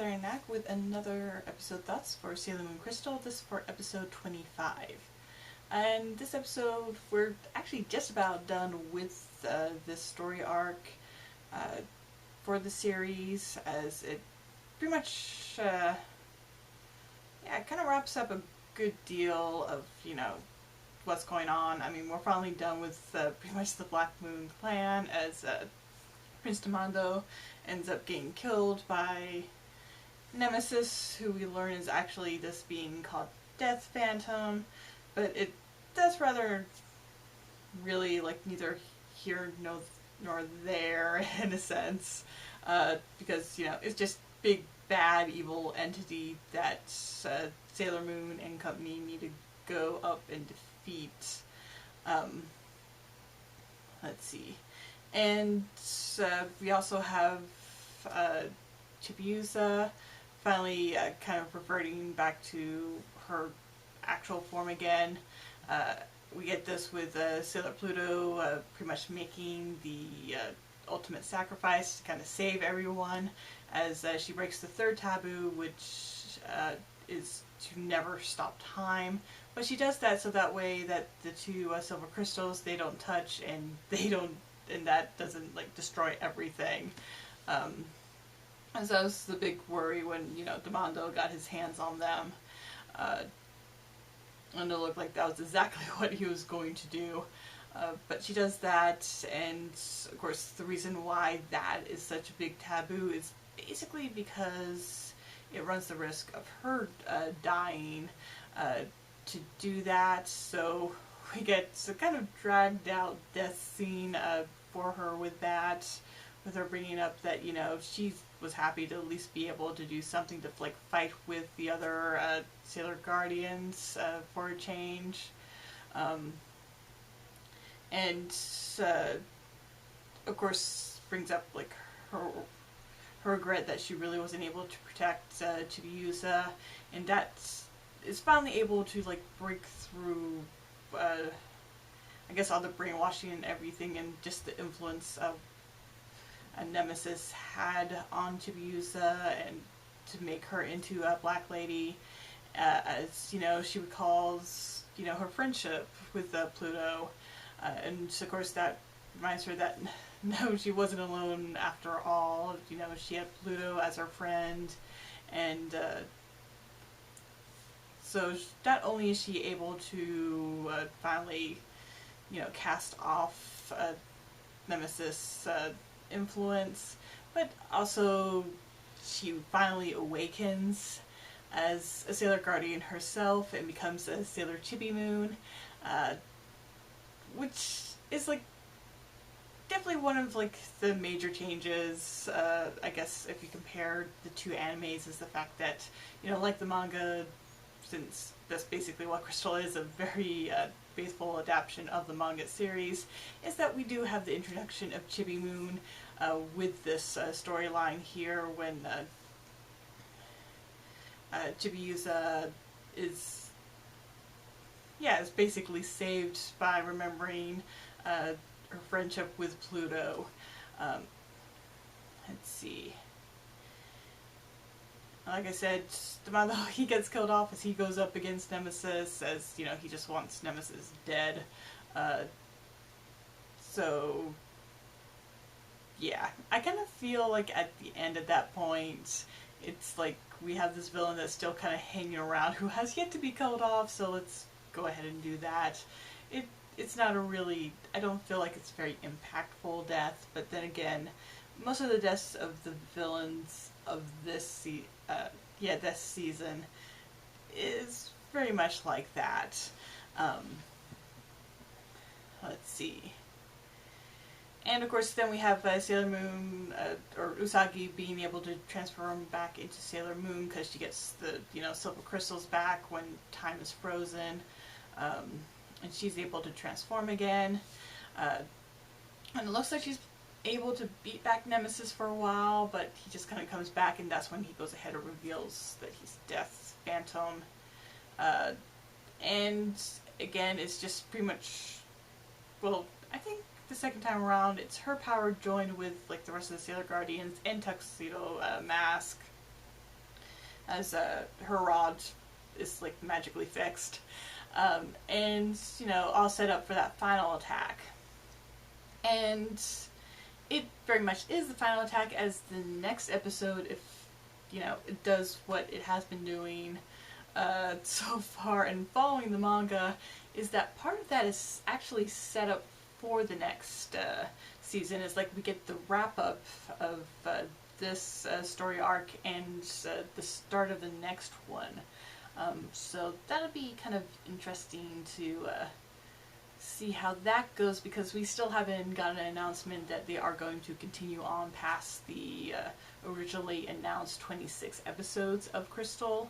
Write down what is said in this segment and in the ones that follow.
Saranac with another episode thoughts for Sailor Moon Crystal. This is for episode 25. And this episode, we're actually just about done with this story arc for the series, as it pretty much, it kind of wraps up a good deal of, what's going on. I mean, we're finally done with pretty much the Black Moon clan, as Prince Demando ends up getting killed by Nemesis, who we learn is actually this being called Death Phantom, but that's rather really like neither here nor there in a sense, because it's just big bad evil entity that Sailor Moon and company need to go up and defeat. Let's see. And we also have Chibiusa finally kind of reverting back to her actual form again. We get this with Sailor Pluto pretty much making the ultimate sacrifice to kind of save everyone, as she breaks the third taboo, which is to never stop time. But she does that so that way that the two silver crystals, they don't touch, and that doesn't like destroy everything. And so that was the big worry when Demando got his hands on them, and it looked like that was exactly what he was going to do. But she does that, and of course the reason why that is such a big taboo is basically because it runs the risk of her dying to do that. So we get a kind of dragged out death scene for her with that, with her bringing up that she was happy to at least be able to do something to like fight with the other Sailor Guardians for a change, and of course brings up like her regret that she really wasn't able to protect Chibiusa, and that is finally able to like break through I guess all the brainwashing and everything, and just the influence of a Nemesis had on Chibiusa, and to make her into a Black Lady, as she recalls her friendship with Pluto, and of course that reminds her that no, she wasn't alone after all. She had Pluto as her friend, and so not only is she able to finally cast off Nemesis influence, but also she finally awakens as a Sailor Guardian herself and becomes a Sailor Chibi Moon, which is like definitely one of like the major changes, I guess, if you compare the two animes, is the fact that like the manga, since that's basically what Crystal is, a very faithful adaptation of the manga series, is that we do have the introduction of Chibi Moon with this storyline here, when Chibiusa is basically saved by remembering her friendship with Pluto. Let's see. Like I said, Demando, he gets killed off as he goes up against Nemesis, as he just wants Nemesis dead. So yeah, I kind of feel like at the end of that point, it's like we have this villain that's still kind of hanging around who has yet to be killed off, so let's go ahead and do that. It's not a really, I don't feel like it's very impactful death, but then again, most of the deaths of the villains of this season is very much like that. Let's see. And of course then we have Sailor Moon, or Usagi, being able to transform back into Sailor Moon because she gets the silver crystals back when time is frozen, and she's able to transform again, and it looks like she's able to beat back Nemesis for a while, but he just kind of comes back, and that's when he goes ahead and reveals that he's Death Phantom. And again, it's just pretty much, well, I think the second time around, it's her power joined with like the rest of the Sailor Guardians and Tuxedo Mask as her rod is like magically fixed, and you know, all set up for that final attack. And it very much is the final attack, as the next episode, if you know, it does what it has been doing so far and following the manga, is that part of that is actually set up for the next season. Is like we get the wrap up of this story arc and the start of the next one. So that'll be kind of interesting to see how that goes, because we still haven't gotten an announcement that they are going to continue on past the originally announced 26 episodes of Crystal.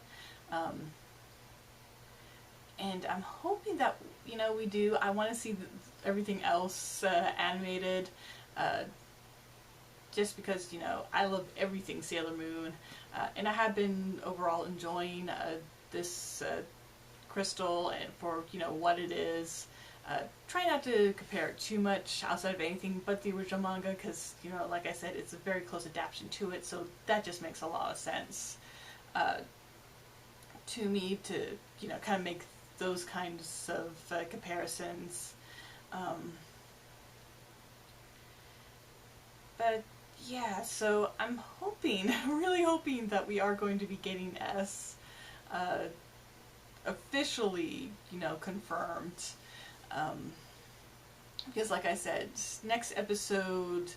And I'm hoping that, you know, we do. I want to see everything else animated, just because, you know, I love everything Sailor Moon, and I have been overall enjoying this Crystal, and for, you know, what it is. Try not to compare it too much outside of anything but the original manga, because, you know, like I said, it's a very close adaptation to it, so that just makes a lot of sense to me to, you know, kind of make those kinds of comparisons. But yeah, so I'm hoping, really hoping that we are going to be getting S officially, you know, confirmed. Because like I said, next episode,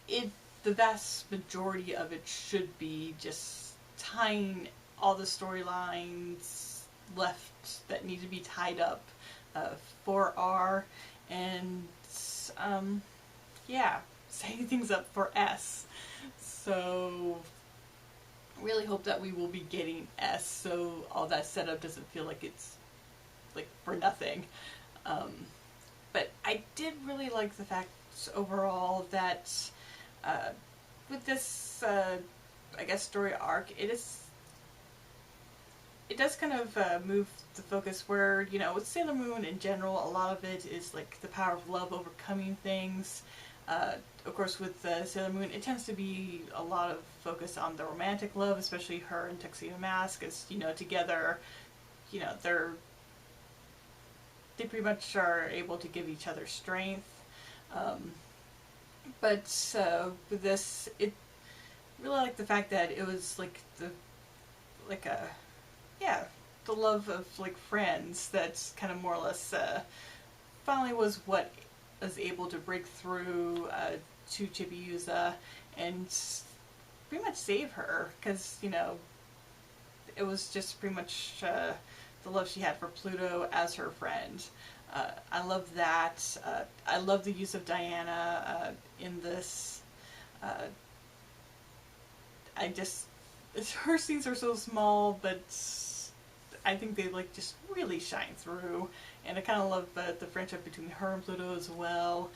the vast majority of it should be just tying all the storylines left that need to be tied up for R, and yeah, setting things up for S. So really hope that we will be getting S, so all that setup doesn't feel like it's like for nothing. But I did really like the fact overall that with this I guess story arc, it does kind of move the focus where, you know, with Sailor Moon in general, a lot of it is like the power of love overcoming things. Of course, with Sailor Moon, it tends to be a lot of focus on the romantic love, especially her and Tuxedo Mask, as, you know, together, you know, they pretty much are able to give each other strength. But with this, it really like the fact that it was like the love of like friends that's kind of more or less finally was what was able to break through to Chibiusa and pretty much save her, because, you know, it was just pretty much the love she had for Pluto as her friend. I love that. I love the use of Diana in this. Her scenes are so small, but I think they like just really shine through. And I kind of love the friendship between her and Pluto as well.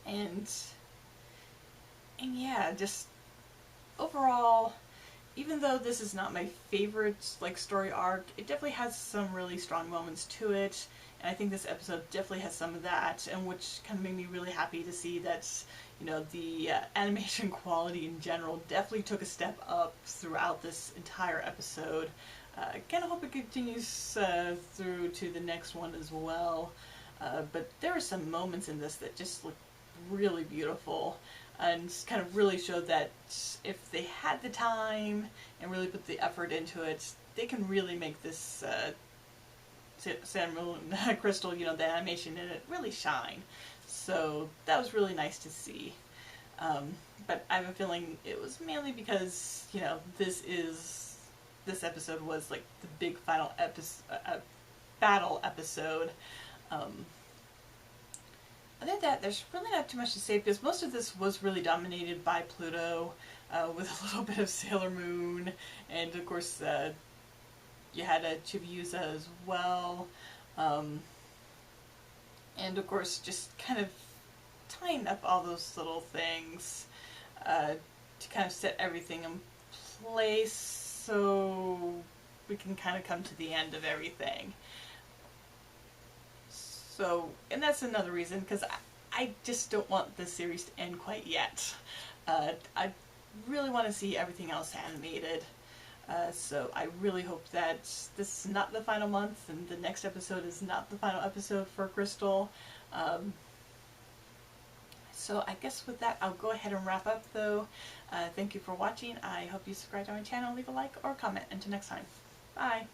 And yeah, just overall, even though this is not my favorite like story arc, it definitely has some really strong moments to it, and I think this episode definitely has some of that, and which kind of made me really happy to see that, you know, the animation quality in general definitely took a step up throughout this entire episode. I kind of hope it continues through to the next one as well, but there are some moments in this that just look really beautiful, and kind of really showed that if they had the time and really put the effort into it, they can really make this Sailor Moon Crystal, you know, the animation in it really shine. So that was really nice to see. But I have a feeling it was mainly because, you know, this episode was like the big final battle episode. Other than that, there's really not too much to say, because most of this was really dominated by Pluto, with a little bit of Sailor Moon, and of course you had a Chibiusa as well, and of course just kind of tying up all those little things to kind of set everything in place so we can kind of come to the end of everything. So, and that's another reason, because I just don't want this series to end quite yet. I really want to see everything else animated. So I really hope that this is not the final month and the next episode is not the final episode for Crystal. So I guess with that, I'll go ahead and wrap up though. Thank you for watching. I hope you subscribe to my channel, leave a like or comment. Until next time. Bye!